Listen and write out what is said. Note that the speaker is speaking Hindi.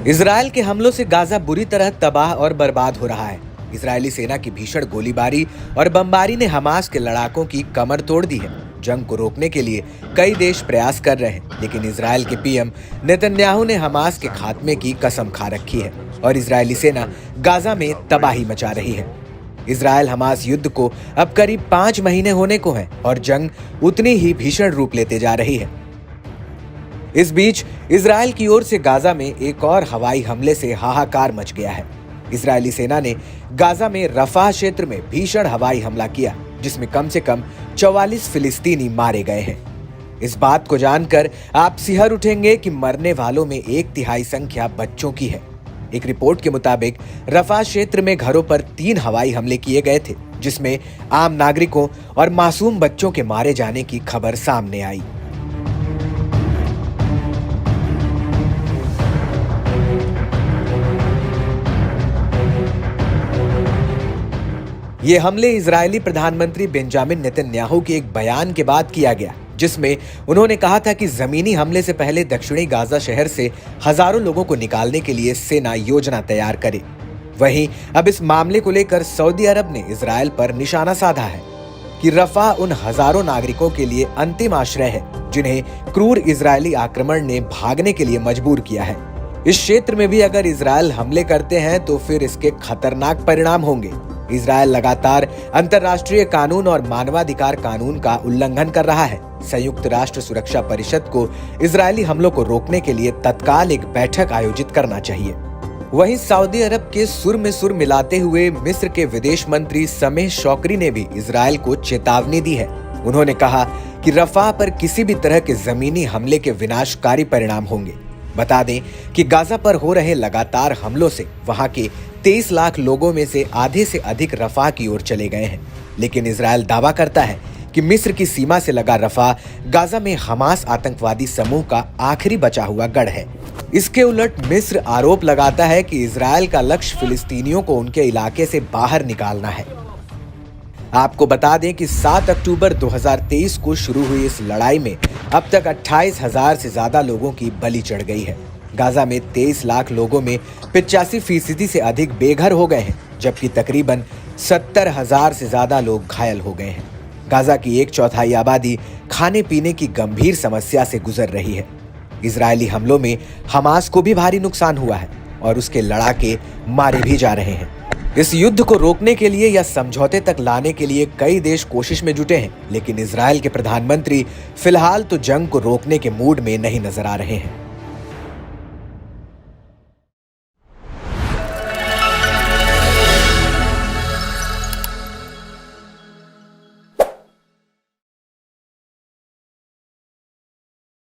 इजरायल के हमलों से गाजा बुरी तरह तबाह और बर्बाद हो रहा है। इजरायली सेना की भीषण गोलीबारी और बमबारी ने हमास के लड़ाकों की कमर तोड़ दी है। जंग को रोकने के लिए कई देश प्रयास कर रहे हैं, लेकिन इजरायल के पीएम नेतन्याहू ने हमास के खात्मे की कसम खा रखी है और इजरायली सेना गाजा में तबाही मचा रही है। इजरायल हमास युद्ध को अब करीब 5 महीने होने को है और जंग उतनी ही भीषण रूप लेते जा रही है। इस बीच इजरायल की ओर से गाजा में एक और हवाई हमले से हाहाकार मच गया है। इजरायली सेना ने गाजा में रफाह क्षेत्र में भीषण हवाई हमला किया, जिसमें कम से कम 44 फिलिस्तीनी मारे गए हैं। इस बात को जानकर आप सिहर उठेंगे कि मरने वालों में 1/3 संख्या बच्चों की है। एक रिपोर्ट के मुताबिक रफाह क्षेत्र में घरों पर 3 हवाई हमले किए गए थे, जिसमें आम नागरिकों और मासूम बच्चों के मारे जाने की खबर सामने आई। ये हमले इजरायली प्रधानमंत्री बेंजामिन नेतन्याहू के एक बयान के बाद किया गया, जिसमें उन्होंने कहा था कि जमीनी हमले से पहले दक्षिणी गाजा शहर से हजारों लोगों को निकालने के लिए सेना योजना तैयार करे। वहीं अब इस मामले को लेकर सऊदी अरब ने इजरायल पर निशाना साधा है कि रफाह उन हजारों नागरिकों के लिए अंतिम आश्रय है जिन्हें क्रूर इजरायली आक्रमण ने भागने के लिए मजबूर किया है। इस क्षेत्र में भी अगर इजरायल हमले करते हैं तो फिर इसके खतरनाक परिणाम होंगे। इजरायल लगातार अंतर्राष्ट्रीय कानून और मानवाधिकार कानून का उल्लंघन कर रहा है। संयुक्त राष्ट्र सुरक्षा परिषद को इजरायली हमलों को रोकने के लिए तत्काल एक बैठक आयोजित करना चाहिए। वहीं सऊदी अरब के सुर में सुर मिलाते हुए मिस्र के विदेश मंत्री समेह शौकरी ने भी इजरायल को चेतावनी दी है। उन्होंने कहा कि रफाह पर किसी भी तरह के जमीनी हमले के विनाशकारी परिणाम होंगे। बता दें कि गाजा पर हो रहे लगातार हमलों से वहां के 23 लाख लोगों में से आधे से अधिक रफाह की ओर चले गए हैं, लेकिन इजरायल दावा करता है कि मिस्र की सीमा से लगा रफाह गाजा में हमास आतंकवादी समूह का आखिरी बचा हुआ गढ़ है। इसके उलट मिस्र आरोप लगाता है कि इजरायल का लक्ष्य फिलिस्तीनियों को उनके इलाके से बाहर निकालना है। आपको बता दें कि 7 अक्टूबर 2023 को शुरू हुई इस लड़ाई में अब तक 28,000 से ज्यादा लोगों की बलि चढ़ गई है। गाजा में 23 लाख लोगों में 85% से अधिक बेघर हो गए हैं, जबकि तकरीबन 70,000 से ज्यादा लोग घायल हो गए हैं। गाजा की 1/4 आबादी खाने पीने की गंभीर समस्या से गुजर रही है। इजरायली हमलों में हमास को भी भारी नुकसान हुआ है और उसके लड़ाके मारे भी जा रहे हैं। इस युद्ध को रोकने के लिए या समझौते तक लाने के लिए कई देश कोशिश में जुटे हैं, लेकिन इजरायल के प्रधानमंत्री फिलहाल तो जंग को रोकने के मूड में नहीं नजर आ रहे हैं।